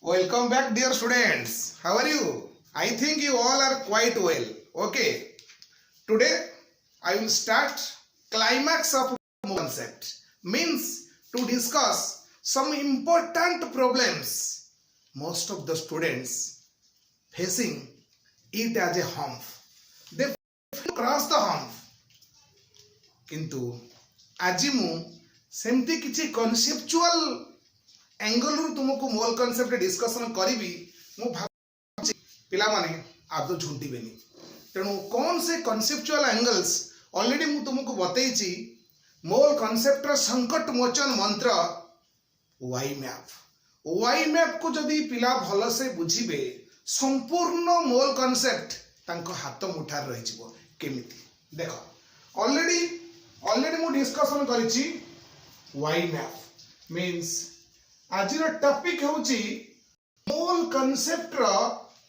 Welcome back, dear students. How are you? I think you all are quite well. Okay. Today I will start climax of concept. Means to discuss some important problems most of the students facing it as a hump. They cross the hump. किंतु आज मु सेमती किछि conceptual angle रु तुमको mole concept discussion करी मु भाबुछि पिला माने आदो झुंटीबेनी तेणु कौन से कॉन्सेप्चुअल एंगल्स ऑलरेडी मु तुमको बतैछि मोल कॉन्सेप्ट र संकट मोचन मंत्र वाई मैप को जदि पिला भल से बुझिबे संपूर्ण मोल कॉन्सेप्ट तांको हाथ मुठार रहि जिवो केमिति देखो ऑलरेडी मु डिस्कशन करिछि वाई मैप मींस आजिर टॉपिक होची मोल कॉन्सेप्ट रो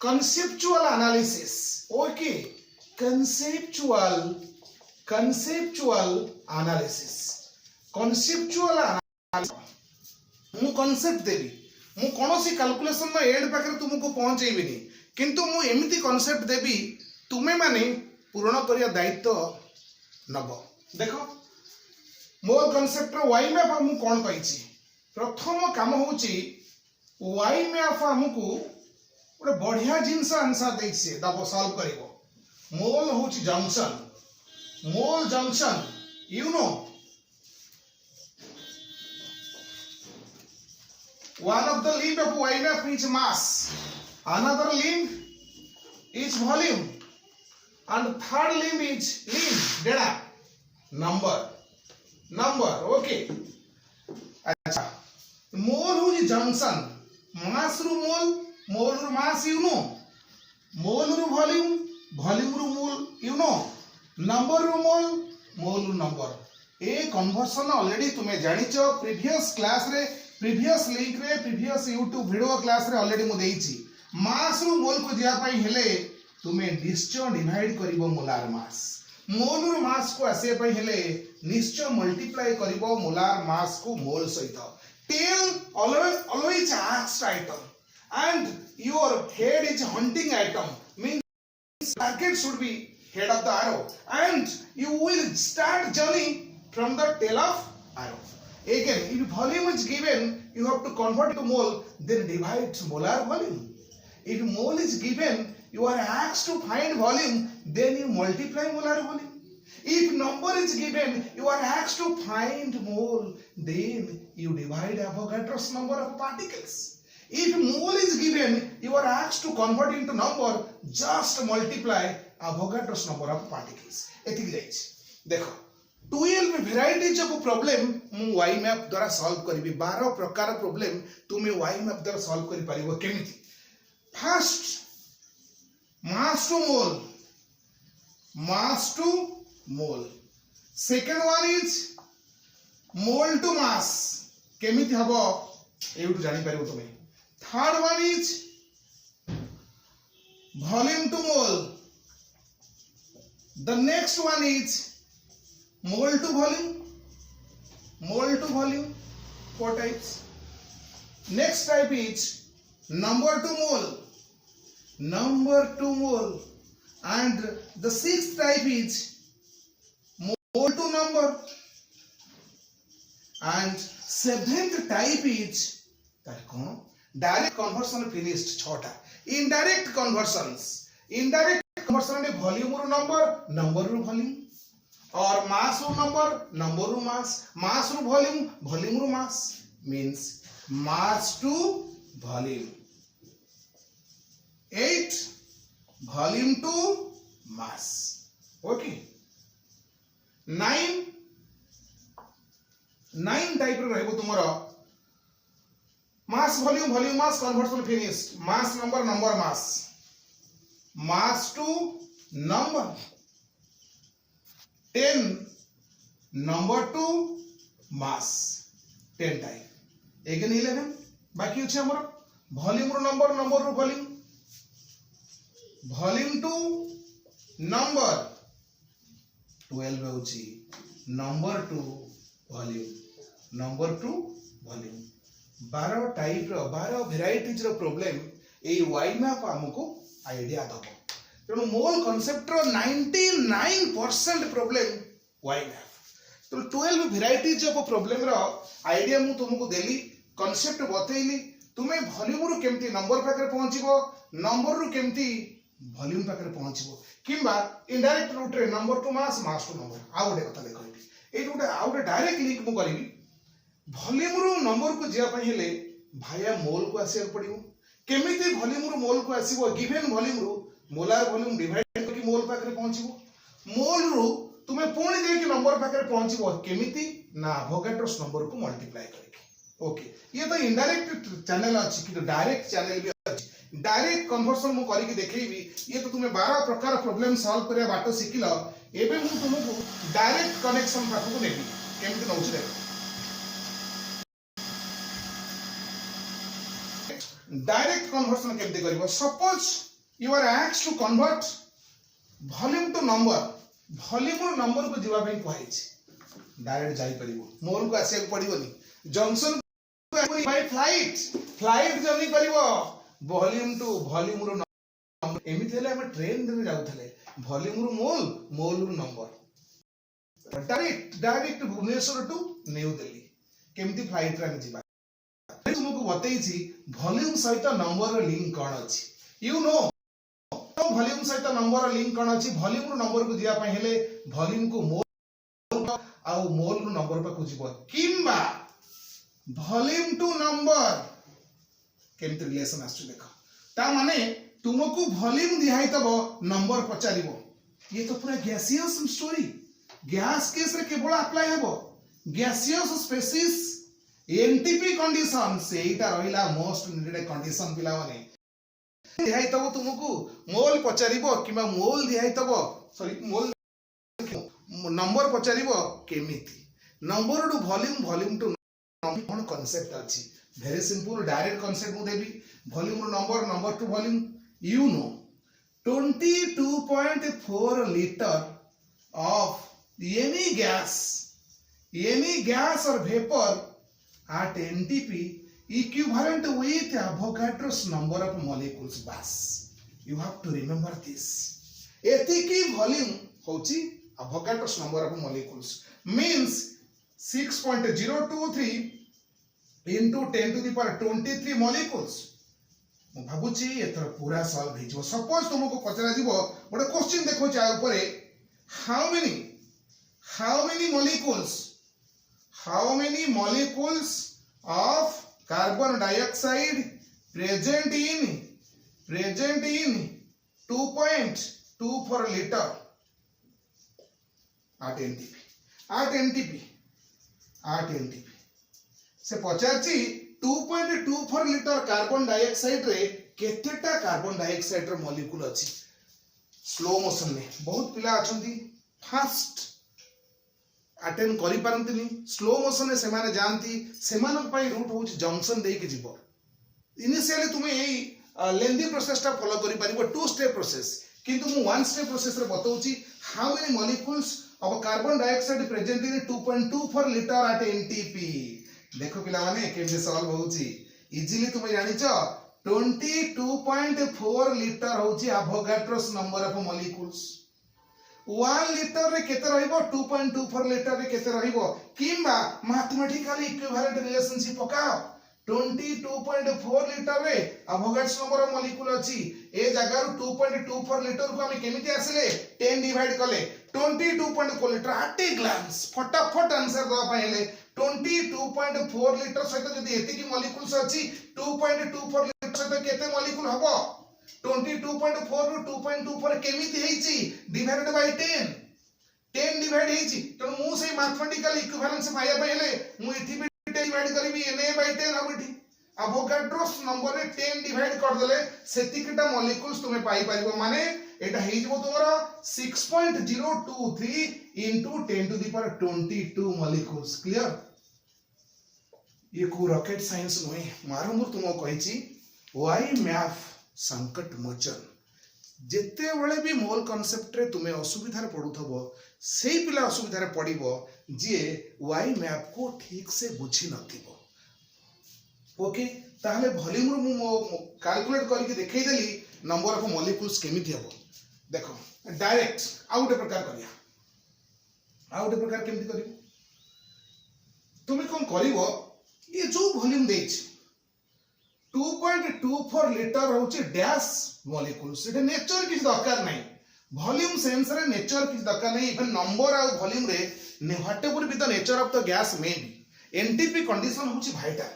conceptual analysis okay conceptual analysis मु कॉन्सेप्ट देबी मु कोनोसी कैलकुलेशन रो एंड पाकर तुमको पहुंचेइबिनी किंतु मु एमिति कॉन्सेप्ट देबी तुमे माने पूर्ण करिया दायित्व नबो देखो मोल कॉन्सेप्ट रो वाई मैप मु कोन कहिछि प्रथम काम होची वाई मैप हमकु गोटे बढ़िया जिनस आंसर देछि दबो सॉल्व करिवो मोल होची junction you know one of the limb of y map is mass, another limb is volume, and third limb is data number okay अच्छा मोल होची जंक्शन मास रु मोल रु मास यू नो मोल रु वॉल्यूम रु मोल यू नो नंबर रु मोल रु number A conversion already तुमे जानिचो previous class रे प्रीवियस लिंक रे प्रीवियस यूट्यूब वीडियो क्लास रे ऑलरेडी मु देइछि मास रु मोल को जिया पई हेले तुमे निश्चय डिवाइड करिवो मोलार मास मोल रु मास को आसे पई हेले निश्चय मल्टीप्लाई करिवो मोलार मास को मोल सहित tell always asked item and your head is hunting item means target should be head of the arrow and you will start journey from the tail of arrow. Again, if volume is given, you have to convert it to mole, then divide molar volume. If mole is given, you are asked to find volume, then you multiply molar volume. If number is given, you are asked to find mole, then you divide Avogadro's number of particles. If mole is given, you are asked to convert into number, just multiply Avogadro's number of particles. एतिक जाइछ देखो 12 varieties of problem मु y map द्वारा solve करबी 12 प्रकार problem तुमे y map द्वारा solve करि परिबो केमिति first mass to mole second one is mole to mass केमिति हबो एउटु जानि परिबो तुमे third one is volume to mole the next one is mole to volume four types next type is number to mole and the sixth type is mole to number and seventh type is direct conversion finished छटा indirect conversion ने volume रो number रो volume और mass row number row mass row volume row mass means mass to volume 8 volume to mass okay 9 type रो रहबो तुमरो mass volume mass conversion finished mass number mass to number 10 number to mass 10 type again 11 बाकी अछि हमर volume रो number रो volume to number 12 होछि number to volume 12 type रो 12 varieties रो problem ए वाई मैप हमको आईडिया दबो तेणु मोल कॉन्सेप्ट रो 99% प्रॉब्लम वाई मैप तो 12 वेराइटीज ऑफ प्रॉब्लम रो आईडिया मु तुमको देली कॉन्सेप्ट बतैली तुमे वॉल्यूम रो केमती नंबर पाकर पहुंचबो नंबर रो केमती वॉल्यूम पाकर पहुंचबो किंबा इनडायरेक्ट रूट रे number to mass mass to number आ गोटे कथा देखि ए गोटे आ गोटे डायरेक्ट लिंक मु करिवि वॉल्यूम रो नंबर को जिया पई हेले भाया मोल को आसिया पड़िबो केमिति वॉल्यूम रो मोल को आसीबो गिवन वॉल्यूम रो मोलार वॉल्यूम डिवाइड करके मोल पाकर पहुंचबो मोल रो तुमे पुणी दे के नंबर पाकर पहुंचबो केमिति ना एवोगाड्रोस नंबर को मल्टीप्लाई करके ओके ये तो इनडायरेक्ट चैनल अछि कि डायरेक्ट चैनल भी अछि डायरेक्ट कन्वर्सन मु करी के देखैबी ये तो तुमे 12 प्रकार प्रॉब्लम सॉल्व करे बाटो सिखिलो एबे मु तुमको डायरेक्ट कनेक्शन पाखु नेबी केमिति नउछि देखो डायरेक्ट कन्वर्सन केमिति करबो suppose you are asked to convert volume to number volume रो नंबर को जीवा ପାଇଁ कहैछि डायरेक्ट जाई परिबो मोल को आसे पड़िबोनी जंक्शन बाय फ्लाइट जर्नी करिवो वॉल्यूम टू वॉल्यूम रो नंबर एमिति हेले हम ट्रेन रे जाउथले वॉल्यूम रो मोल रो number direct Bhubaneswar to New Delhi केमिति फ्लाइट रे जिबा तुमको बतैछि वॉल्यूम सहित नंबर रो लिंक कोन अछि यू नो वॉल्यूम सहित नंबर रो लिंक कोन अछि वॉल्यूम रो नंबर को दिया पय हेले वॉल्यूम को मोल आ मोल रो नंबर पे खुजिबो किंबा वॉल्यूम टू नंबर केमते रिलेशन आसु देखो ता माने तुमको वॉल्यूम दिहाइतबो नंबर पचारिबो ये तो पूरा गैसियस स्टोरी गैस केस रे केवल अप्लाई हेबो गैसियस स्पेसिस एनटीपी कंडीशन सेटा रहिला मोस्ट नीडेड कंडीशन पिला माने दिहाइतबो तुमको मोल पचारिबो किबा मोल दिहाइतबो सॉरी मोल नंबर पचारिबो केमिति नंबर टू वॉल्यूम टू कौन कॉन्सेप्ट अछि वेरी सिंपल डायरेक्ट कॉन्सेप्ट मु देबी volume number to volume you know 22.4 litre of any gas or vapor at NTP equivalent with Avogadro's number of molecules bas you have to remember this एतिकी volume होची Avogadro's number of molecules means 6.023 into 10 to the power 23 molecules मु भाबुची एतर पूरा solve हे जो suppose तुमको पचरा जीवो गोटे question देखो जा ऊपर how many molecules of carbon dioxide present in 2.24 liter at NTP से पचारची 2.24 लीटर कार्बन डाइऑक्साइड रे केतेटा कार्बन डाइऑक्साइड रो मॉलिक्यूल अछि स्लो मोशन में बहुत पिला अछंती फास्ट अटेंड करि पारंतनी स्लो मोशन में सेमाने जानती सेमानक पई रूट होछि जंक्शन देई के जीवो इनिशियली तुमे एई लेंदी प्रोसेस ता फॉलो करि परिबो टू स्टेप प्रोसेस किंतु मु वन स्टेप प्रोसेस रे बताउची how many molecules of carbon dioxide present in 2.24 litre at NTP देखो पिला माने केमसे सॉल्व होउची इजीली तुमे जानि छ 22.4 लीटर होउची Avogadro's number of molecules 1 litre रे केते रहइबो 2.24 लीटर रे केते रहइबो किंबा मैथमेटिकली इक्विवेलेंट रिलेशनशिप पकाओ 22.4 लीटर रे एवोगाड्रोस नंबर ऑफ मॉलिक्यूल अछि ए जगह 2.24 लीटर को हम केमिति आसिले 10 डिवाइड कले 22.4 लीटर एट ए ग्लांस फटाफट आंसर दवा पहिले 22.4 लीटर सहित जदि एतिकी मॉलिक्यूल्स अछि 2.24 लीटर सहित केते मॉलिक्यूल हबो 22.4 रो 2.24 केमिति हेछि डिवाइडेड बाय 10 डिवाइड हेछि त मु से मैथमेटिकल इक्विवेलेंस पाया पहिले मु इथि भी 10 डिवाइड करबी na बाय 10 हबठी एवोगाड्रोस नंबर रे 10 डिवाइड कर देले सेतिकिटा मॉलिक्यूल्स तुमे पाई परिबो माने एटा हेइ जबो तोरा 6.023 into 10 to the power 22 molecules clear ये को रॉकेट साइंस नोए मारमुर तुमो कहिची वाई मैप संकट मोचन जेते बेले भी मोल कांसेप्ट रे तुमे असुविधा रे पडुथबो सेही पिला असुविधा रे पडिबो जे वाई मैप को ठीक से बुझी नथिबो ओके ताहले वॉल्यूम रो मु कैलकुलेट करके देखै देली नंबर ऑफ मॉलिक्यूल्स केमिति हबो देखो डायरेक्ट आउट प्रकार करिया आउट प्रकार केमिति करिवो तुम कौन करिवो ये जो वॉल्यूम देछ 2.24 लीटर होची डैश मॉलिक्यूल्स इट नेचर किछ दरकार नै वॉल्यूम सेंस रे नेचर किछ दरकार नै इवन नंबर आ वॉल्यूम रे whatever be the nature of the gas may be NTP condition होची वाइटल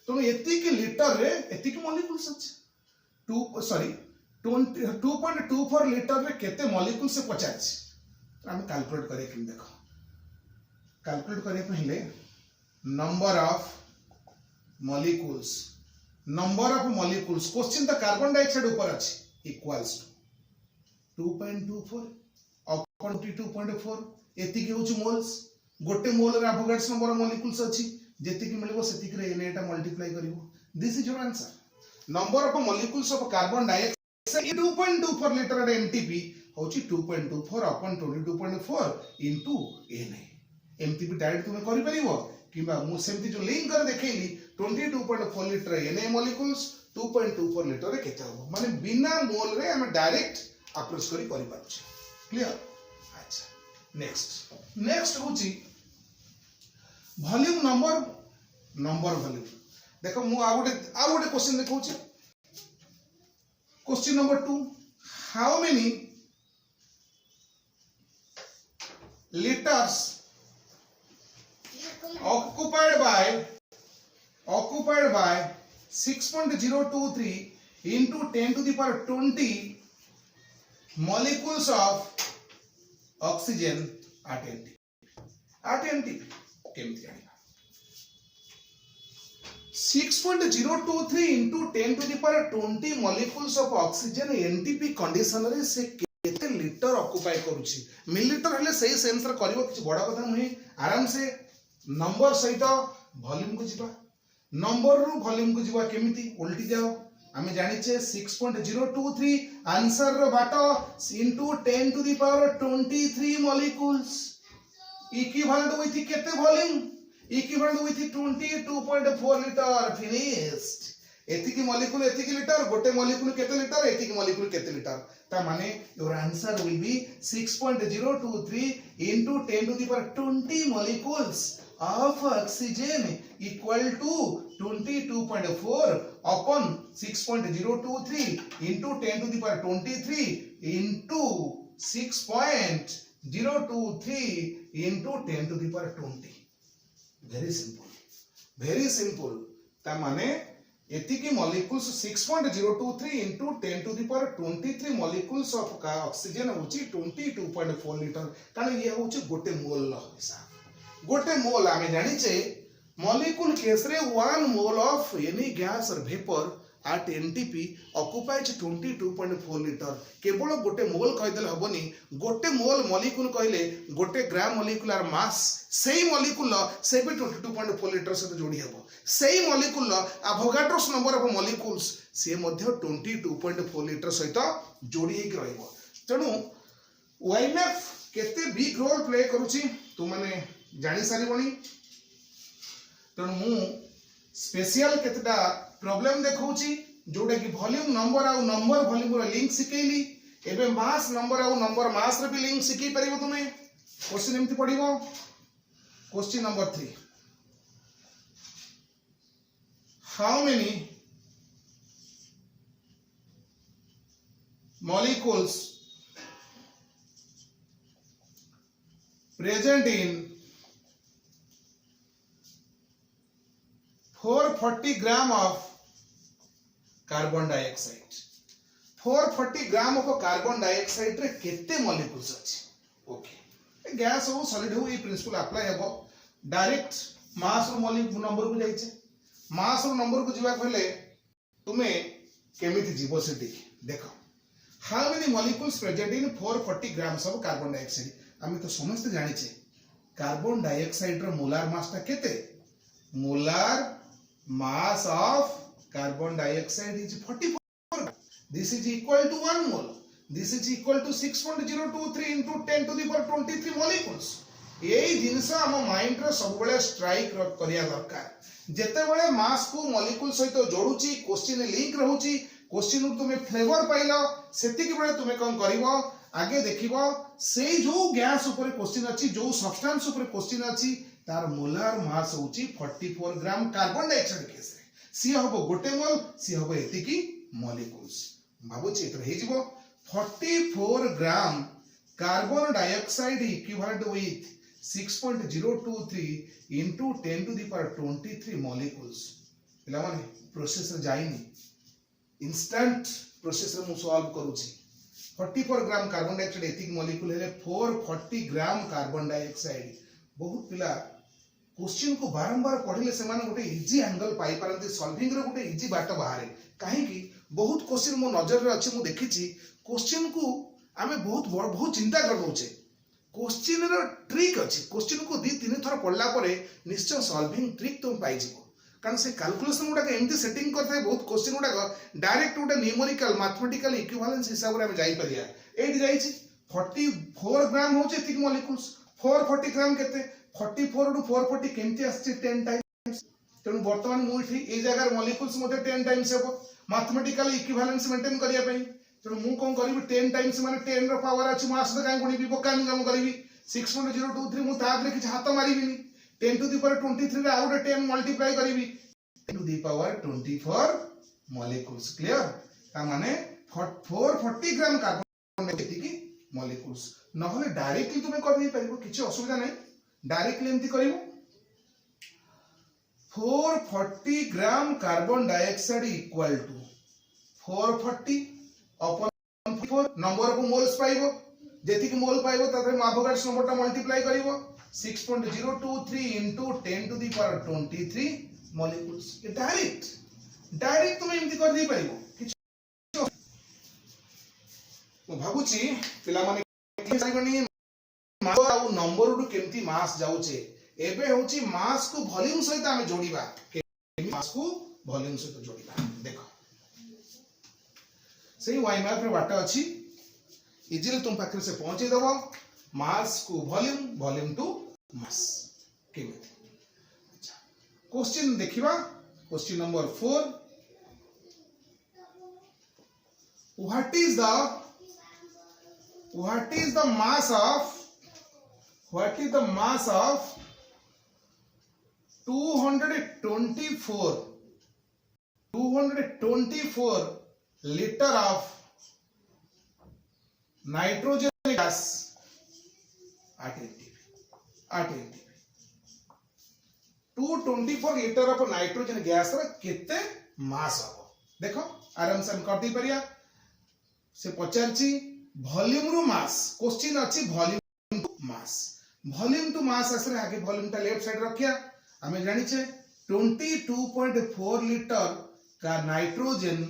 तुम एति के लीटर रे एति के मॉलिक्यूल्स अछि 2.24 लीटर रे केते मॉलिक्यूल्स से पचाछ हम कैलकुलेट करे कि देखो कैलकुलेट करे पहले नंबर ऑफ मॉलिक्यूल्स क्वेश्चन तो कार्बन डाइऑक्साइड ऊपर अछि इक्वल्स टू 2.24 अपॉन 22.4 एति के होची मोल्स गोटे मोल रे एवोगाड्स नंबर ऑफ मॉलिक्यूल्स अछि जेति की मिलबो सेति के एन एटा मल्टीप्लाई करिवो this is your answer number of molecules of carbon dioxide 2.24 litre NTP होची 2.24 अपॉन 22.4 इनटू एन एमटी भी डायरेक्ट तुम करि परिवो किबा मु सेमती जो लिंक कर देखैली 22.4 लीटर एन मॉलिक्यूल्स 2.24 लीटर रे केते हो माने बिना मोल रे हम डायरेक्ट अप्रोच करि पारुछे क्लियर अच्छा नेक्स्ट होची वॉल्यूम नंबर वॉल्यूम देखो मु आ गोटे क्वेश्चन देखौची question number 2 how many liters occupied by 6.023 into 10 to the power 20 molecules of oxygen at NTP केमिति जानिबा 6.023 into 10 to the power 20 molecules of oxygen NTP condition रे से केते लीटर ऑक्युपाई करूची मिलीलीटर हेले सही सेंस रे करबो किछ बडा कथा नही आराम से नंबर सहित वॉल्यूम को जिबा नंबर रु वॉल्यूम को जिबा केमिति उल्टी जाओ हमें जानिछे 6.023 आंसर रो बाटो into 10 to the power 23 molecules equivalent with केते volume equivalent with 22.4 liter finished एति की मॉलिक्यूल एति की लीटर गोटे मॉलिक्यूल केते लीटर एति की मॉलिक्यूल केते लीटर ता माने your answer will be 6.023 into 10 to the power 20 molecules of oxygen equal to 22.4 upon 6.023 into 10 to the power 23 into 6.023 into 10 to the power 20 very simple ता माने एतिकी molecules 6.023 into 10 to the power 23 molecules of oxygen होची 22.4 litre कारण ये होची गोटे मोल ला हिसाब गोटे मोल आमे जानि छे मॉलिक्यूल केस रे 1 मोल ऑफ एनी गैस और vapour at NTP occupies 22.4 litre केवल गोटे मोल कहि देले हबनी गोटे मोल मॉलिक्यूल कहले गोटे ग्राम मॉलिक्यूलर मास सेही मॉलिक्यूल से भी 22.4 लीटर से जोड़ी हबो सेही molecule Avogadro's number of molecules से मध्य 22.4 लीटर सहित जोड़ी हेक रहइबो तेनु YMF केते बिग रोल प्ले करूची तू माने जानि सारिबनी तेनु मु स्पेशल केतेटा प्रॉब्लम देखौची जोडा कि वॉल्यूम नंबर आ नंबर वॉल्यूम रो लिंक सिकेली एबे मास नंबर आ नंबर मास रे भी लिंक सिकै परिबो तुमे क्वेश्चन एमति पडिबो question number 3 how many molecules present in 440 gram of carbon dioxide 440 gram of carbon dioxide रे केते molecules अछि ओके गैस हो सॉलिड हो ये प्रिंसिपल अप्लाई हेबो डायरेक्ट मास और मॉलिक्यूल नंबर को जाइछे मास और नंबर को जिबा कहले तुमे केमिति जीवो सेठी देखो how many molecules present in 440 grams of carbon dioxide हम तो समस्त जानि छे कार्बन डाइऑक्साइड रो मोलार मास ता केते molar mass of carbon dioxide is 44 this is equal to 1 mole this is equal to 6.023 into 10 to the power 23 molecules यही जिनस आम mind रे सब बेले स्ट्राइक करिया दरकार जेतेबेले मास को मॉलिक्यूल सहित जोड़ुची क्वेश्चन लिंक रहउची क्वेश्चन तुम फ्लेवर पाइल सेतिक बेले तुम कौन करिवो आगे देखिबो से जो गैस ऊपर क्वेश्चन अछि जो सब्सटेंस ऊपर क्वेश्चन अछि तार मोलार मास होची 44 ग्राम कार्बन डाइऑक्साइड केस रे सी हबो गोटे मोल सी हबो एतिकी मॉलिक्यूल्स भाबुची एतर हे जिवो 44 ग्राम carbon dioxide equivalent with 6.023 into 10 to the power 23 molecules पिला माने प्रोसेस रे जाइनी इंस्टेंट प्रोसेस रे मु सॉल्व करूची 44 ग्राम कार्बन डाइऑक्साइड एतिक मॉलिक्यूल हेले 440 ग्राम कार्बन डाइऑक्साइड बहुत पिला क्वेश्चन को बारंबार पढ़िले से माने गोटे इजी एंगल पाई पारंती सॉल्विंग रे गोटे इजी बाट बाहरे काहे कि बहुत क्वेश्चन मो नजर रे अछि मु देखिछि क्वेश्चन को आमे बहुत चिंता कर दउछे क्वेश्चन रो ट्रिक अछि क्वेश्चन को दी तीन थर पढ़ला परे निश्चय सॉल्विंग ट्रिक तुम पाई जिवो कारण से कैलकुलेशन गुडा एमती सेटिंग करथाय बहुत क्वेश्चन गुडा डायरेक्ट गोटे न्यूमेरिकल मैथमेटिकल इक्विवेलेंस हिसाब रे हम जाई परिया एठी जाईछि 44 ग्राम होचे एतिक मॉलिक्यूल्स 440 ग्राम केते 44 टू 440 केमती आछि 10 टाइम्स तेनु वर्तमान मु एठी ए जगह मॉलिक्यूल्स मते 10 टाइम्स हेबो मैथमेटिकल इक्विवेलेंस मेंटेन करिया पई तेनु मु कोन करिवि 10 टाइम्स माने 10 रो पावर अछि मु आसते काई गुणी बोकामी काम करिवि 6.023 मु तादरे किछ हाथ मारिबिनी 10 to the power 23 रे आउट 10 मल्टीप्लाई करिवि 10 to the power 24 molecules clear ता माने 440 ग्राम कार्बन एतिकी मॉलिक्यूल्स नहले डायरेक्टली तुमे कर दे परिबो किछ असुविधा नै डायरेक्टली एमती करिवो 440 gram carbon dioxide equal to 440 upon 4 number of moles पाइबो जेतिक मोल पाइबो ताते एवोगाड्रो नंबर ता मल्टीप्लाई करिवो 6.023 into 10 to the power 23 molecules ये डायरेक्ट तुम एमती कर दी पाइबो किछ मु भाबुची पिला माने जानिबनी मास आ नंबर रु केमती मास जाउचे एबे होची मास को वॉल्यूम सहित हम जोड़ीबा मास को वॉल्यूम सहित जोड़ीबा देखो सही वाई मैप रे बाटा अछि इजिली तुम पाखरे से पहुंचे दबो मास को वॉल्यूम वॉल्यूम टू मास केमिति अच्छा क्वेश्चन देखिबा question number 4 what is the mass of 224 liter of nitrogen gas at NTP 224 litre of nitrogen gas रा केते मास हो देखो आराम से हम कर दी परिया से पचारची वॉल्यूम रु मास क्वेश्चन अछि वॉल्यूम टू मास असरे आगे वॉल्यूम ता लेफ्ट साइड रखिया हमें जानि छे 22.4 लीटर का नाइट्रोजन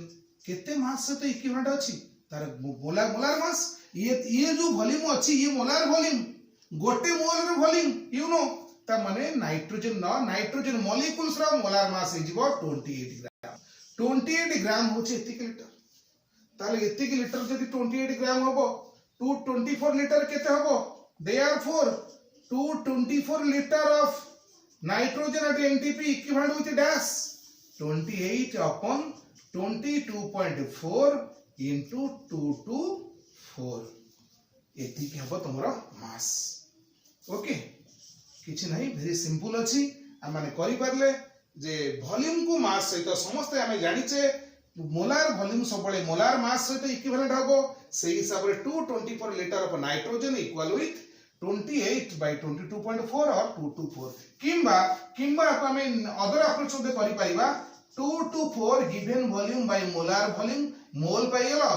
केते मास से तो इक्विवेलेंट अछि तार मोलार मास ये जो वॉल्यूम अछि ये मोलार वॉल्यूम गोटे मोल रे वॉल्यूम यू नो ता माने नाइट्रोजन मॉलिक्यूल्स रा मोलार मास हे जिवो 28 ग्राम होचे एतिक लीटर ताले एतिक लीटर जदि 28 ग्राम होबो 224 लीटर केते होबो therefore 224 litre of nitrogen at NTP equivalent with dash 28 upon 22.4 into 224 एतिक हबो तमरो मास ओके किछि नहीं वेरी सिंपल अछि हम माने करि परले जे वॉल्यूम को मास सहित समस्त हमें जानि छे मोलार वॉल्यूम सबले मोलार मास सहित इक्विवेलेंट हबो सेही हिसाब रे 224 litre of nitrogen equal with 28 by 22.4 और 224 किंबा हमें अदर अप्रोच से करि परिबा 224 given volume by molar volume mole pilo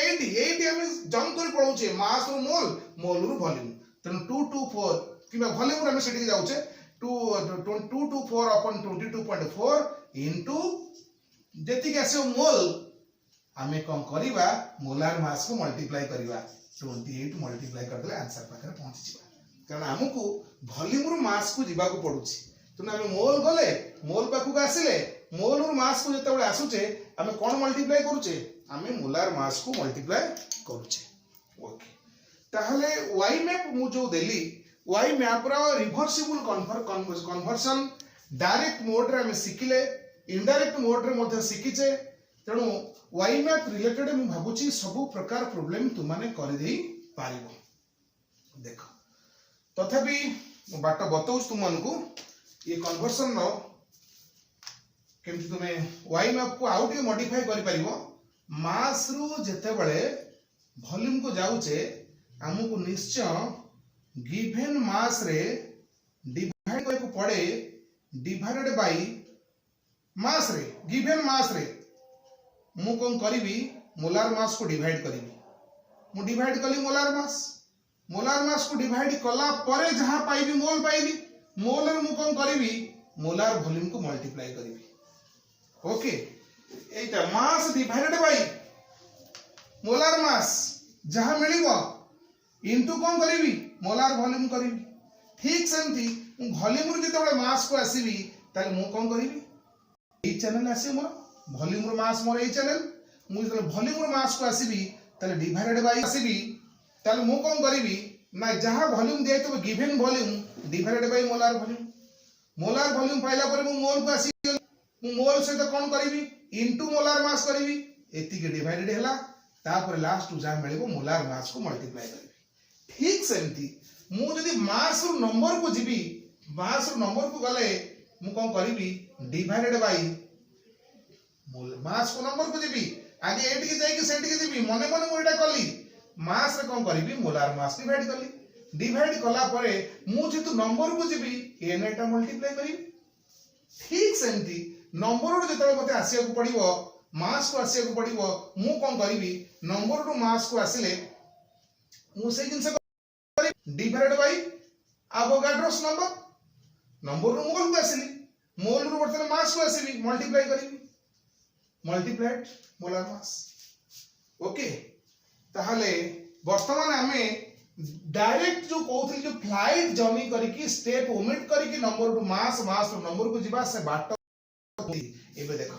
80 हम जम कर पड़ौछे मास रो मोल रो वॉल्यूम तन 224 किबा वॉल्यूम रे हम सेठी जाउछे 224 upon 22.4 into जेति के आसे मोल हमें कोन करिबा मोलार मास को मल्टीप्लाई करिबा 28 मल्टीप्लाई कर देले आंसर पाखरे पहुंची जिबा कारण हमकु वॉल्यूम रो मास को जिबा को पडुछि तने हम मोल गले मोल पाखु आसिले मोल रो मास को जते बळे आसुचे हमें कोन मल्टीप्लाई करूचे हमें मोलार मास को मल्टीप्लाई करूचे ओके ताहले वाई मैप मु जो देली way map reversible conversion direct mode रे हम शिखिले इनडायरेक्ट मोड रे मध्य शिखिचे तेणु वाई मैप रिलेटेड मु भाबुची सब प्रकार प्रॉब्लम तुमाने कर दे पारिबो देख तथापि बाट बताऊँ तुमको ये कन्वर्सन रो केमती तुमे वाई मैप को आउ टे मॉडिफाई करि परिबो मास रु जेते बळे वॉल्यूम को जाउचे हमको निश्चय गिवन मास रे डिवाइड करे को पड़े डिवाइडेड बाय मास रे गिवन मास रे मु कोन करिवि मोलार मास को डिवाइड करिवि मु डिवाइड कली मोलार मास को डिवाइड कला परे जहां पाइबि मोल रे मु कोन करिवि मोलार वॉल्यूम को multiply करिवि okay Etah mass divided by molar mass जहां मिलिबो इनटू कोन करिवि मोलार वॉल्यूम करिवि ठीक सेमती वॉल्यूम रे जेते मास को आसीबी ताले मु कोन करिवि ए चैनल आसी मोर वॉल्यूम रो मास मोर ए चैनल मु जेते वॉल्यूम रो मास को आसीबी ताले डिवाइडेड बाय आसीबी ताले मु कोन करिवि ना जहां वॉल्यूम दिए तो given volume divided by molar volume पाइला पर मु मोल को आसी मु मोल से तो कोन करिवि इनटू मोलार मास करिवि एति के डिवाइडेड हैला तापर लास्ट जहां मिलिबो मोलार मास को मल्टीप्लाई करिवि ठीक सेमती मु जदी मास रो नंबर को जिबी मास रो नंबर को गले मु कोन करिवि डिवाइडेड बाय मोल मास को नंबर को जिबी आगे एटी के जाई के सेटी के जिबी मने मने मु एटा कली मास रे कोन करिवि मोलार मास डिवाइड कली डिवाइड कला परे मु जेतु नंबर को जिबी एन एटा मल्टीप्लाई करिवि ठीक सेमती नंबर रो जेतले मते आसिया को पड़िबो मास को आसिया को पड़िबो मु कोन करिवि नंबर रो मास को आसिले मु से जिंस डिवाइडेड बाय एवोगाड्रोस नंबर रो मोल को आसिली मोल रो बर्तन मास को आसीबी मल्टीप्लाई करिवि मल्टीप्लाइड मोलार मास ओके ताहले वर्तमान हमें डायरेक्ट जो कहथि जो फ्लाइट जर्नी करिकी स्टेप ओमिट करिकी नंबर टू मास रो नंबर को जिबा से बाट एबे देखो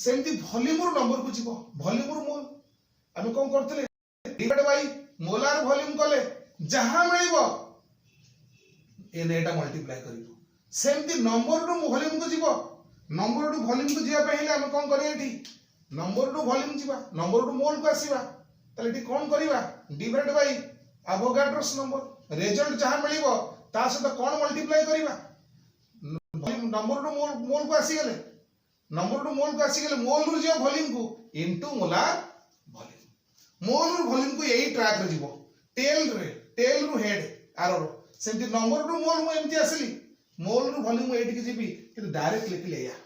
सेमती वॉल्यूम रो नंबर को जिवो वॉल्यूम रो मोल हम कोन करथले डिवाइड बाय मोलार वॉल्यूम कले जहां मिलिबो एन एटा मल्टीप्लाई करिवो सेमती नंबर रो वॉल्यूम को जिवो नंबर रो वॉल्यूम को जिया पहिले हम कोन करिया एठी नंबर रो वॉल्यूम जिबा नंबर रो मोल को आसीबा तले एठी कोन करिवा divide by Avogadro's number result जहां मिलिबो ता सहित कोन मल्टीप्लाई करिवा नंबर रो मोल को आसी गेले नंबर रो मोल को आसी गेले मोल रो जे वॉल्यूम को into molar volume mole rho volume को एई ट्रैक रे जीवो टेल रो हेड आरो रो सेमती नंबर रो मोल मु एमती आसीली मोल रो वॉल्यूम एटी के जीबी किंतु डायरेक्ट लिखले या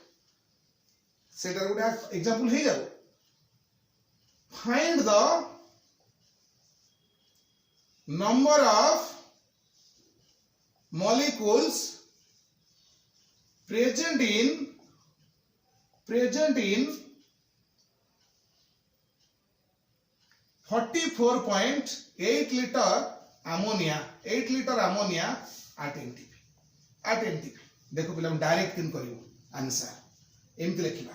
सेटर गुडा एग्जांपल हे जाऊ find the number of molecules present in 44.8 liter ammonia at NTP देखो पिला डायरेक्ट किन करियो answer एमति लिखिबा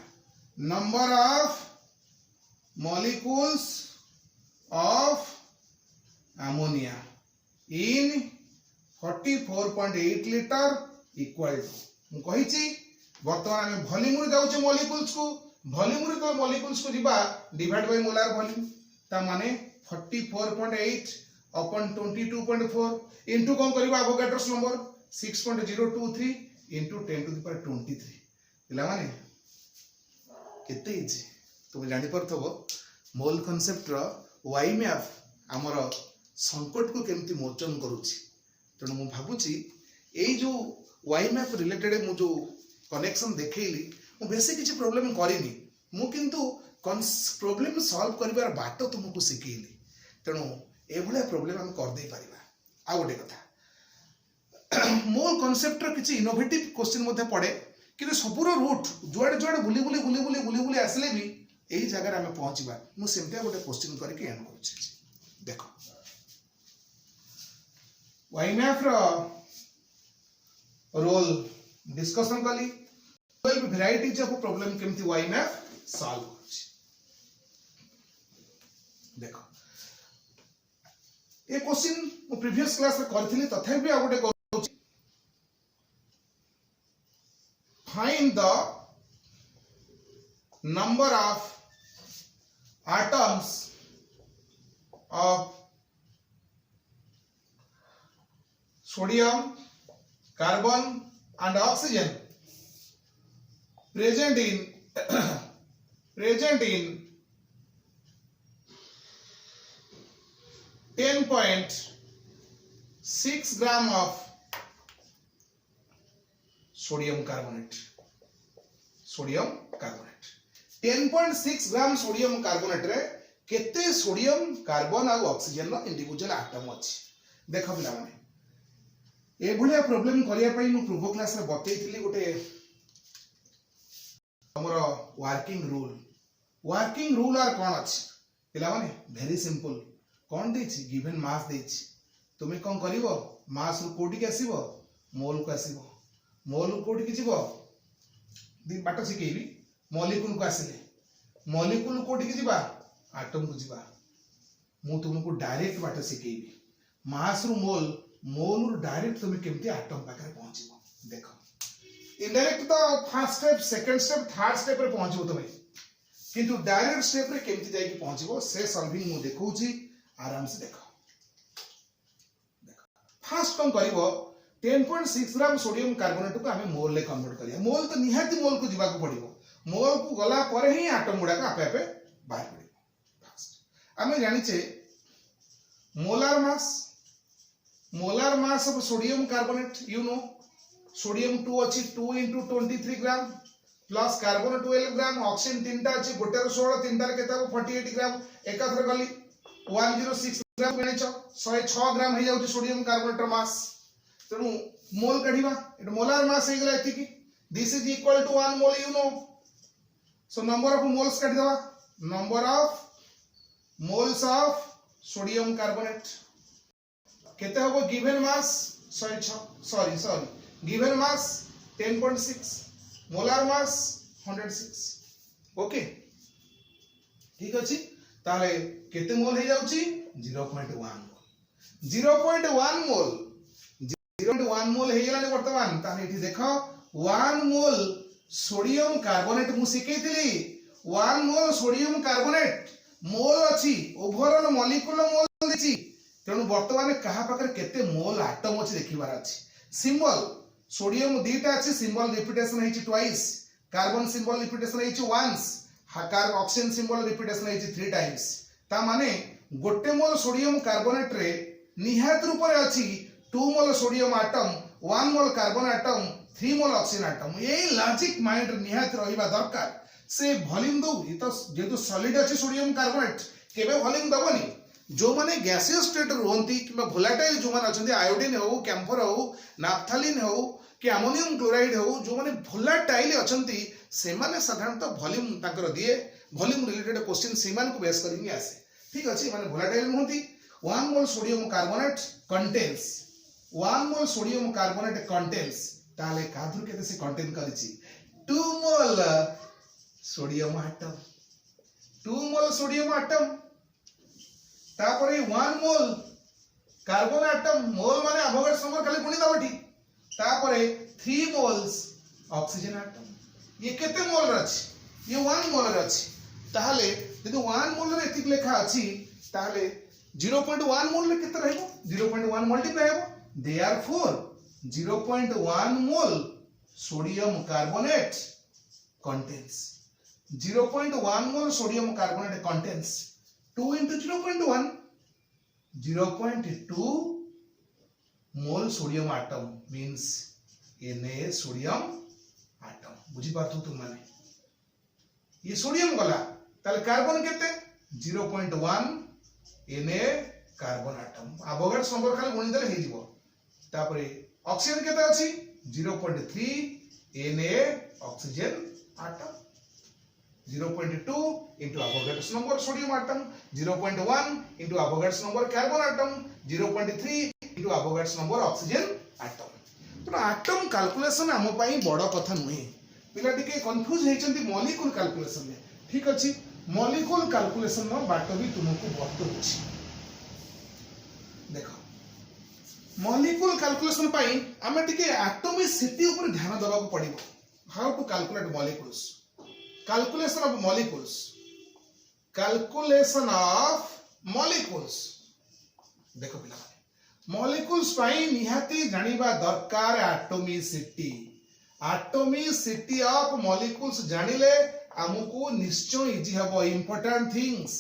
number of molecules of ammonia in 44.8 liter equal to मु कहिची वर्तमान हम वॉल्यूम रे जाउचे मॉलिक्यूल्स तो मॉलिक्यूल्स को जिबा डिवाइड बाय मोलार वॉल्यूम ता माने 44.8 upon 22.4 इनटू कोन करबा Avogadro's number 6.023 into 10 to the power 23 पिला माने केते इजी तुम जानि परथबो मोल कांसेप्ट रो वाई मैप हमर संकट को केमती मोचन करूची तेणु मु भाबुची एई जो वाई मैप रिलेटेड मु जो कनेक्शन देखैली मु बेसी किछि प्रॉब्लम करिनी मु किंतु प्रॉब्लम सॉल्व करिवार बाट तुमको सिखैली तेणु एभले प्रॉब्लम हम कर दे परिबा आ गोटे कथा मोल कांसेप्ट रो किछि इनोवेटिव क्वेश्चन मध्ये पड़े किंतु सबुरो रूट जुआडे जुआडे बुली आसले भी एही जगह हम पहुंचबा मु सेमते गोटे क्वेश्चन करके एंड करूछी देखो वाई मैप रोल डिस्कशन कली 12 वेराइटीज ऑफ प्रॉब्लम केमती वाई मैप सॉल्व करूची देखो ये क्वेश्चन मु प्रीवियस क्लास रे करथिली तथापि भी आ गोटे कहूची find the number of atoms of sodium, carbon and oxygen present in 10.6 gram of sodium carbonate. 10.6 gram sodium carbonate रे केते सोडियम कार्बन आ ऑक्सीजन रो इंडिविजुअल एटम अछि देख पिला माने ए भलिया प्रॉब्लम करिया पई मु पूर्व क्लास रे बतैथिली गोटे हमर वर्किंग रूल आर कोन अछि पिला माने वेरी सिंपल कोन देछि गिवन मास देछि तुमे कोन करिवो मास रो कोडी के आसीबो मोल को आसीबो मोल कोडी के जीवो दिन बाट सिकेबी मॉलिक्यूल को आसिले मॉलिक्यूल कोठी की जीवा एटम को जीवा मु तुमको डायरेक्ट बाट सिकेबी मास रु मोल रु डायरेक्ट तुम केमती एटम पाकर पहुंचबो देखो इनडायरेक्ट तो first step second step third step रे पहुंचबो तुमे किंतु डायरेक्ट स्टेप रे केमती जाई की पहुंचबो से सॉल्विंग मु देखौची आराम से देखो फर्स्ट कम करिवो 10.6 ग्राम सोडियम कार्बोनेट को हमें मोल ले कन्वर्ट करिया मोल तो निहाती मोल को जीवा को पड़िबो मोल को गला पर ही एटम गुडा का आपे आपे बाहर पड़िबो फर्स्ट हमें जानि छे molar mass of sodium carbonate you know sodium 2 अछि 2 into 23 gram plus carbon 12 gram oxygen 3 टा अछि गोटे 16 3 टा केता 48 ग्राम एकाथर गली 106 ग्राम गणिछ 106 ग्राम हे जाउछि सोडियम कार्बोनेट मास तेनु मोल कढिबा एट मोलार मास हे गेला एतिकी this is equal to 1 mole you know so number of moles काटी दवा number of moles of sodium carbonate केते होबो given mass 106 sorry given mass 10.6 molar mass 106 okay ठीक अछि ताले केते मोल हे जाउची 0.1 मोल 0.1 मोल 0.1 मोल हे गेलानी वर्तमान ताले एठी देखो 1 मोल सोडियम कार्बोनेट मु सिकेतिली 1 मोल सोडियम कार्बोनेट मोल अछि ओवरऑल मॉलिक्यूल मोल दिछि तेनु वर्तमान कहा पाकर केते मोल एटम अछि देखिबार अछि सिंबल सोडियम दीटा अछि सिंबल रिपीटेशन हेछि ट्वाइस कार्बन सिंबल रिपीटेशन हेछि once carbon oxygen symbol repetition हेछि 3 टाइम्स ता माने गोटे मोल सोडियम कार्बोनेट रे निहात रूप रे अछि 2 mole sodium atom 1 mole carbon atom 3 मोल ऑक्सीजन एटम ये लॉजिक माइंड निहात रहिबा दरकार से वॉल्यूम दो ये तो जेतु सॉलिड अछि सोडियम कार्बोनेट केबे वॉल्यूम दबनी जो माने गैसियस स्टेट रहंती किबा वोलेटाइल जो माने अछंती आयोडीन हो कैम्फर हो नाफ्थालिन हो कि अमोनियम क्लोराइड हो जो माने वोलेटाइल अछंती से माने साधारणतः वॉल्यूम ताकर दिए वॉल्यूम रिलेटेड क्वेश्चन सीमान को बेस करिंग आसे ठीक अछि माने वोलेटाइल रहंती 1 mole sodium carbonate contains 1 mole sodium carbonate contains ताले काधुर केते से कंटेन करिछि 2 mole sodium atom 2 mole sodium atom तापरे 1 मोल कार्बन एटम मोल माने अवोगाड्रो नंबर खाली गुणी दबठी तापरे 3 मोल्स ऑक्सीजन एटम ये केते मोल रछि ये 1 मोल रछि ताहले यदि 1 मोल रे एतिक लेखा अछि ताहले 0.1 मोल रे केते रहइबो 0.1 मल्टीप्लाई हेबो देयरफॉर 0.1 मोल सोडियम कार्बोनेट contains 0.1 मोल सोडियम कार्बोनेट contains 2 into 0.1 0.2 मोल sodium atom means Na sodium atom बुझी पाथु तुम माने ये सोडियम गला ताले कार्बन केते 0.1 Na carbon atom Avogadro number खाली गुणी देले हे जिवो तापरे ऑक्सीजन केते अछि 0.3 Na oxygen atom 0.2 into Avogadro's number sodium atom 0.1 into Avogadro's number carbon atom 0.3 into Avogadro's number oxygen atom तो एटम कैलकुलेशन हम पई बड़ कथा नुहे पिला टिके कंफ्यूज हेचंती मॉलिक्यूल कैलकुलेशन में ठीक अछि मॉलिक्यूल कैलकुलेशन नो बाट भी तुमको बतौछि देखो मॉलिक्यूल कैलकुलेशन पाई हमें टिके एटॉमिसिटी ऊपर ध्यान देबा को पड़िबो how to calculate molecules calculation of molecules देखो पिला मॉलिक्यूल्स पाई निहाती जानिबा दरकार एटॉमिसिटी ऑफ मॉलिक्यूल्स जानिले हमको निश्चय इजी हबो important things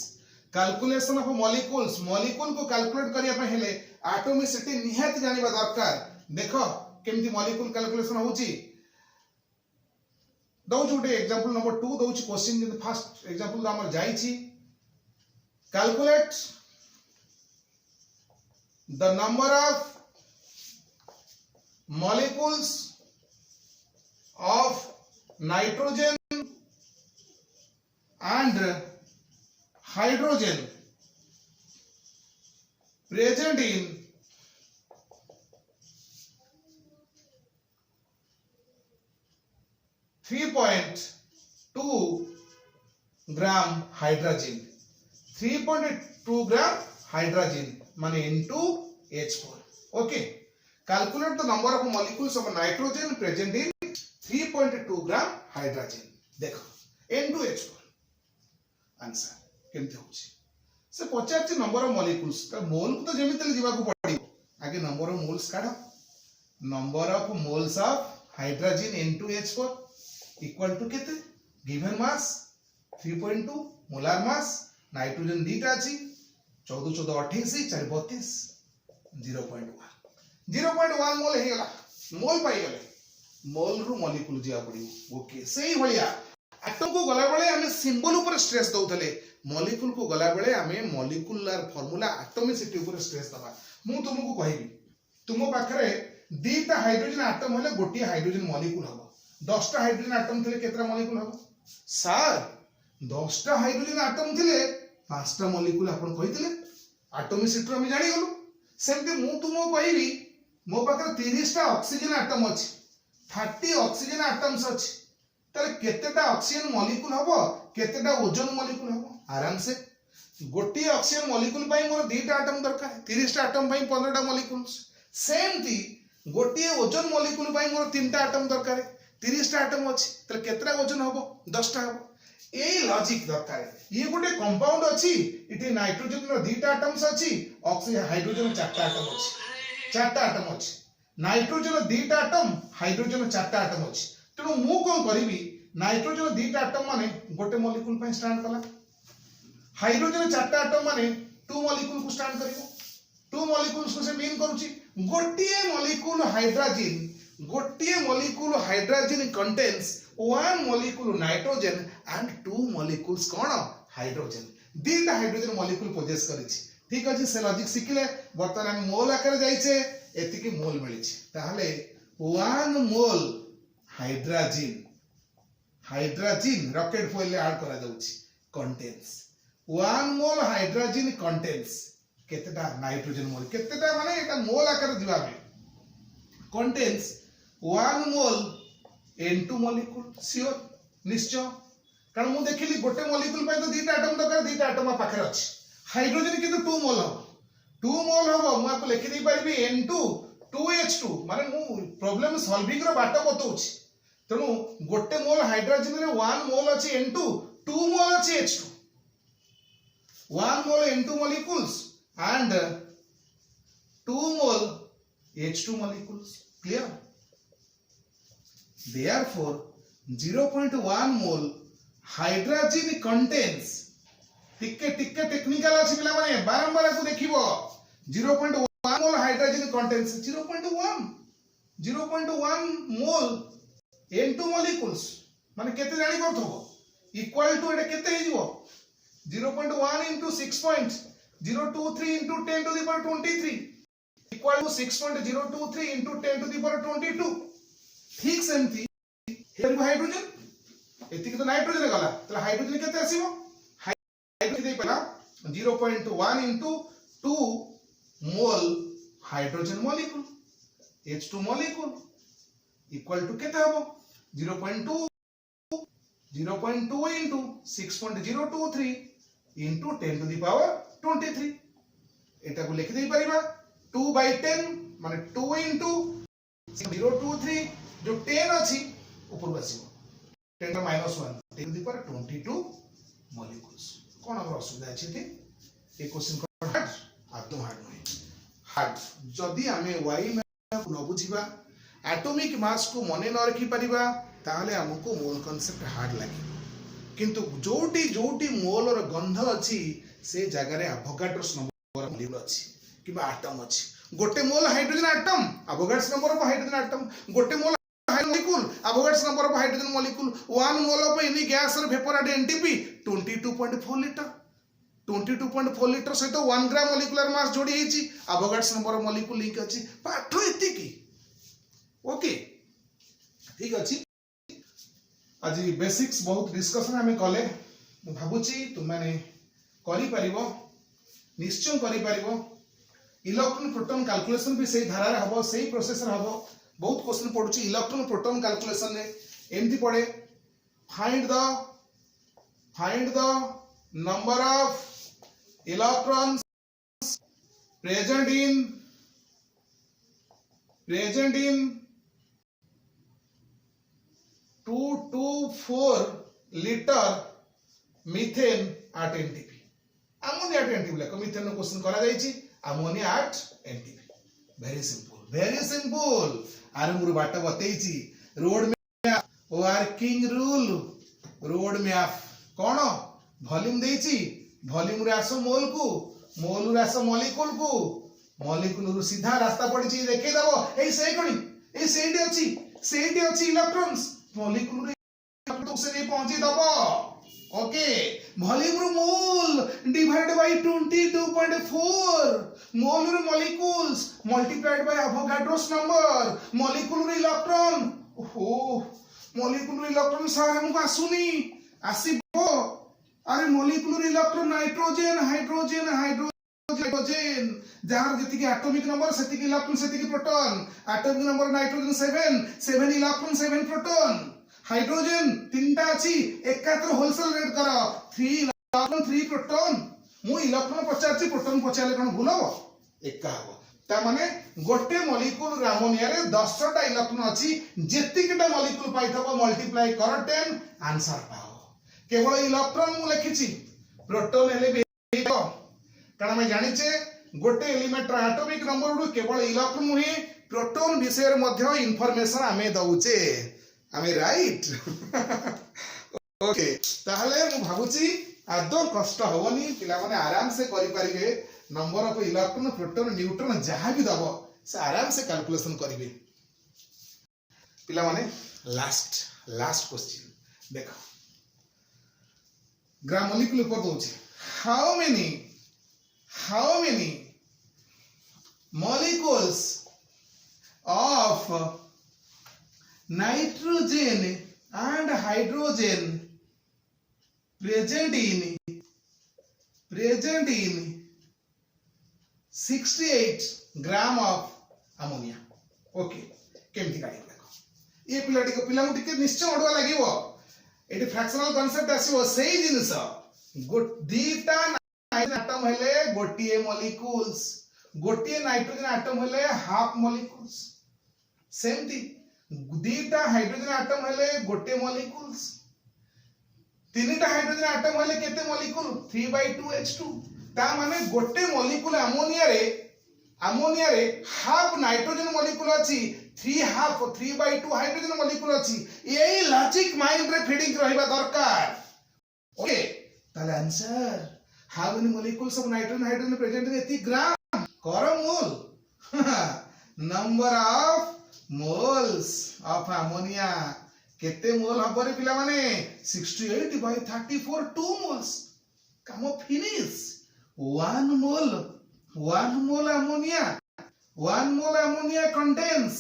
calculation of molecules molecule को कैलकुलेट करिया पे हेले एटॉमिसिटी निहाती जानिबा दरकार देखो केमती मॉलिक्यूल कैलकुलेशन होची दउ जोटे एग्जांपल नंबर 2 दउची क्वेश्चन जे फर्स्ट एग्जांपल हमर जाई छी calculate the number of molecules of nitrogen and hydrogen present in 3.2 gram hydrogen 3.2 gram hydrogen माने into H4 okay calculate the number of molecules of nitrogen present in 3.2 gram hydrogen देखो into H4 answer केमते होची से पचारची number of molecules त मोल को तो जेमितले जीवा को पड़िबो आगे नंबर ऑफ मोल्स काढो number of moles of hydrogen into H4 equal to केते given mass 3.2 molar mass nitrogen दीटा अछि 14 14 28 4 32 0.1 मोल हे गला मोल पाई गले मोल रु मॉलिक्यूल जिया पड़ियो ओके सेही भलिया एटम को गला बेले हमें सिंबल ऊपर स्ट्रेस दउतले मॉलिक्यूल को गला बेले हमें मॉलिक्यूलर फार्मूला एटॉमिसिटी ऊपर स्ट्रेस दबा मु तुमको कहबी तुम पाखरे दीटा हाइड्रोजन एटम होले गोटी हाइड्रोजन मॉलिक्यूल हबो 10 टा हाइड्रोजन एटम थिले केतरा मॉलिक्यूल हबो सर 10 टा हाइड्रोजन एटम थिले 5 टा मॉलिक्यूल अपन कहितले एटॉमिसिटी हम जानि गलु सेमते मु तुमको कहबी मो पाखरे 30 टा ऑक्सीजन एटम अछि 30 ऑक्सीजन एटम्स अछि तले केतेटा ऑक्सीजन मॉलिक्यूल हबो केतेटा ओजोन मॉलिक्यूल हबो आराम से गोटी ऑक्सीजन मॉलिक्यूल पाई मोर 2 टा एटम दरकार 30 टा एटम पाई 15 टा मॉलिक्यूल्स सेमती गोटी ओजोन मॉलिक्यूल पाई मोर 3 टा एटम दरकार 30 टा एटम अछि तले केतेटा ओजोन हबो 10 टा हबो ए लॉजिक दरकार ये गोटे कंपाउंड अछि इठी नाइट्रोजन रो 2 टा एटम्स अछि ऑक्सीजन हाइड्रोजन 4 टा एटम अछि 4 टा एटम अछि नाइट्रोजन 2 टा एटम हाइड्रोजन 4 टा एटम अछि तेणु मु कोन करिवि नाइट्रोजन 2 टा एटम माने गोटे मॉलिक्यूल पे स्टैंड कला हाइड्रोजन 4 टा एटम माने 2 मॉलिक्यूल को स्टैंड करिवो 2 मॉलिक्यूल्स को से मीन करूची गोटिए molecule hydrogen contains 1 molecule nitrogen and 2 molecules कोन हाइड्रोजन दीटा हाइड्रोजन मॉलिक्यूल पोजेस करिछि ठीक अछि से लॉजिक सिखले बर्तमान हम मोल आकार जाइछे एतिकी मोल मिलिछि ताहले 1 मोल हाइड्रोजन रॉकेट फुएल ले ऐड करा जाउछि कंटेन्स 1 मोल हाइड्रोजन कंटेन्स केतेटा नाइट्रोजन मोल केतेटा माने एटा मोल आकार दिबा बे contains 1 mole N2 molecule sure निश्चय कारण मु देखिली गोटे मॉलिक्यूल पे तो 2 टा एटम दरकार 2 टा एटम पाखरे अछि हाइड्रोजन किंतु 2 मोल हबो मु आपको लिखि दै परबी N2 2H2 माने मु प्रॉब्लम सॉल्विंग रो बाटा बतौछि तेनु गोटे मोल हाइड्रोजन रे 1 मोल अछि N2 2 मोल अछि H2 1 mole N2 molecules and 2 mole H2 molecules clear therefore 0.1 mole hydrogen contains टिके टेक्निकल अछि पिला माने बारंबार को देखिबो 0.1 mole hydrogen contains 0.1 mole N2 molecules माने केते जानि परथबो इक्वल टू एटा केते हे जिवो 0.1 into 6.023 into 10 to the power 23 equal to 6.023 into 10 to the power 22 ठीक सेमती हेर हाइड्रोजन एतिक तो नाइट्रोजन गला त हाइड्रोजन केते आसीबो हाइड्रोजन दे पला 0.1 into 2 mole hydrogen molecule H2 molecule equal to केते हबो 0.2 into 6.023 into 10 to the power 23 एटा को लिख दे परिबा 2/10 माने 2 into 023 जो 10 अछि ऊपर आसीबो 10 रा -1 10 दी पर 22 मॉलिक्यूल्स कोन हमर असुविधा अछि थि ए क्वेश्चन को हार्ड आदम हार्ड नहीं हार्ड जदि आमे y मैथ न बुझिबा एटॉमिक मास को मने न रखि परिबा ताहले हमको मोल कांसेप्ट हार्ड लागे किंतु जोटी जोटी मोल और गंध अछि से जगह रे एवोगाड्रोस नंबर मॉलिक्यूल अछि किबा एटम अछि गोटे mole hydrogen atom Avogadro's number of hydrogen atom गोटे mole molecule Avogadro's number of hydrogen molecule 1 mole of any gas और vapour at NTP 22.4 litre 22.4 litre सहित 1 ग्राम मॉलिक्यूलर मास जोड़ी हेची Avogadro's number of molecule link अछि पाठ एति की okay ठीक अछि आज बेसिक्स बहुत डिस्कशन हमें कले मु भाबुची तुम माने करि परिबो निश्चय करि परिबो इलेक्ट्रॉन प्रोटॉन कैलकुलेशन भी सही धारा रे हबो सही प्रोसेस रे हबो बहुत क्वेश्चन पडुची इलेक्ट्रॉन प्रोटॉन कैलकुलेशन रे एमती पड़े find the number of electrons present in 224 liter methane at NTP ammonia at NTP like methane no question करा जायछि ammonia at NTP very simple आरे मुर बाट बतेइछि road map working rule road map कोन volume देइछि वॉल्यूम रे आसो मोल रे आसो मॉलिक्यूल रु सीधा रास्ता पड़िछि देखे दबो एई से कोनी एई सेठी अछि इलेक्ट्रॉन्स मॉलिक्यूल रे तो से नहीं पहुंची दबो ओके वॉल्यूम रु मोल डिवाइडेड बाय 22.4 मोल रे molecules multiplied by Avogadro's number molecule रे इलेक्ट्रॉन ओहो मॉलिक्यूल रे इलेक्ट्रॉन सारे हमको आसुनी आसीबो अरे मॉलिक्यूल रे इलेक्ट्रॉन हाइड्रोजन जहां जति के एटॉमिक नंबर सेति के इलेक्ट्रॉन सेति के proton atomic number nitrogen 7 electron 7 proton hydrogen तीनटा अछि एकात्र होलसेल रेट करो 3 इलेक्ट्रॉन 3 प्रोटॉन मु इलेक्ट्रॉन पचारछि प्रोटॉन पचारले कोन भूल हो एका हो ता माने गोटे मॉलिक्यूल अमोनिया रे 10 टा इलेक्ट्रॉन अछि जेतिकटा मॉलिक्यूल पाइथबो मल्टीप्लाई कर 10 आंसर पाओ केवल इलेक्ट्रॉन मु लिखिछि प्रोटॉन हेले भी कारण मैं जानिचे गोटे एलिमेंट रा एटॉमिक नंबर रु केवल इलेक्ट्रॉन नुहे प्रोटॉन विषय मध्य इंफॉर्मेशन आमे दउचे आमे राइट ओके ताहले मु भाबुची आदो कष्ट होवनी पिला माने आराम से करि परिबे number of electron proton neutron जहां भी दबो से आराम से कैलकुलेशन करिवे पिला माने लास्ट क्वेश्चन देखो ग्राम मॉलिक्यूल ऊपर दउचे how many molecules of nitrogen and hydrogen present in 68 gram of ammonia okay केमती काढी देखो ये पिला टिके निश्चय ओडवा लागिवो एटी फ्रैक्शनल कांसेप्ट आसीबो सेही जिंस दीटा एटम हेले गोटिए मॉलिक्यूल्स गोटिए नाइट्रोजन एटम हेले हाफ मॉलिक्यूल्स सेमती दीटा हाइड्रोजन एटम हेले गोटे मॉलिक्यूल्स तीनटा हाइड्रोजन एटम हेले केते मॉलिक्यूल 3/2H2 ता माने गोटे मॉलिक्यूल अमोनिया रे हाफ नाइट्रोजन मॉलिक्यूल अछि 3/2 हाइड्रोजन मॉलिक्यूल अछि एई लॉजिक माइंड रे फीडिंग रहबा दरकार ओके ताले answer how many molecules of hydrogen present in 80 gram koro mole number of moles of ammonia kete mole habore pila mane 68/34 2 moles kamo finish 1 mole ammonia contains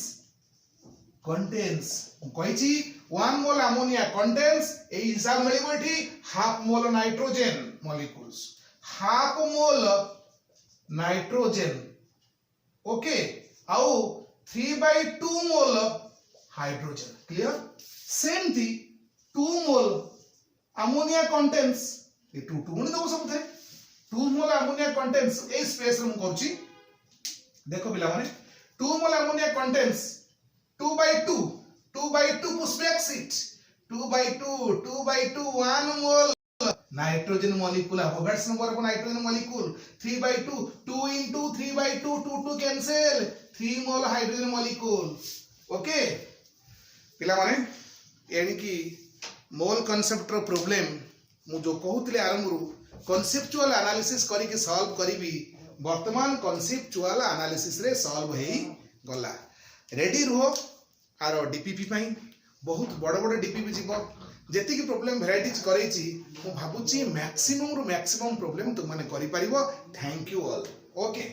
कहिछि 1 mole ammonia contains ए हिसाब मिलिबो एठी half mole nitrogen molecules half mole nitrogen okay आउ 3/2 मोल hydrogen clear same थी 2 mole ammonia contains ए 2 मुनि दो सब थे 2 mole ammonia contains a space रे हम करछि देखो पिला माने 2 mole ammonia contains 2/2 push back seat 2/2 1 mole nitrogen molecule Avogadro's number of nitrogen molecule 3/2 2 into 3/2 2 cancel 3 mole hydrogen molecule okay पिला माने यानी कि मोल कांसेप्ट रो प्रॉब्लम मु जो कहूतले आरंभ रु कांसेप्चुअल एनालिसिस करी के सॉल्व करीबी वर्तमान कांसेप्चुअल एनालिसिस रे सॉल्व हेई गला रेडी रहो आरो डीपीपी पई बहुत बड़ बड़ डीपीपी जीवो जेति की प्रॉब्लम वैराइटीज करैछि मु भाबुछि मैक्सिमम रु मैक्सिमम प्रॉब्लम तुम माने करि परिबो थैंक यू ऑल ओके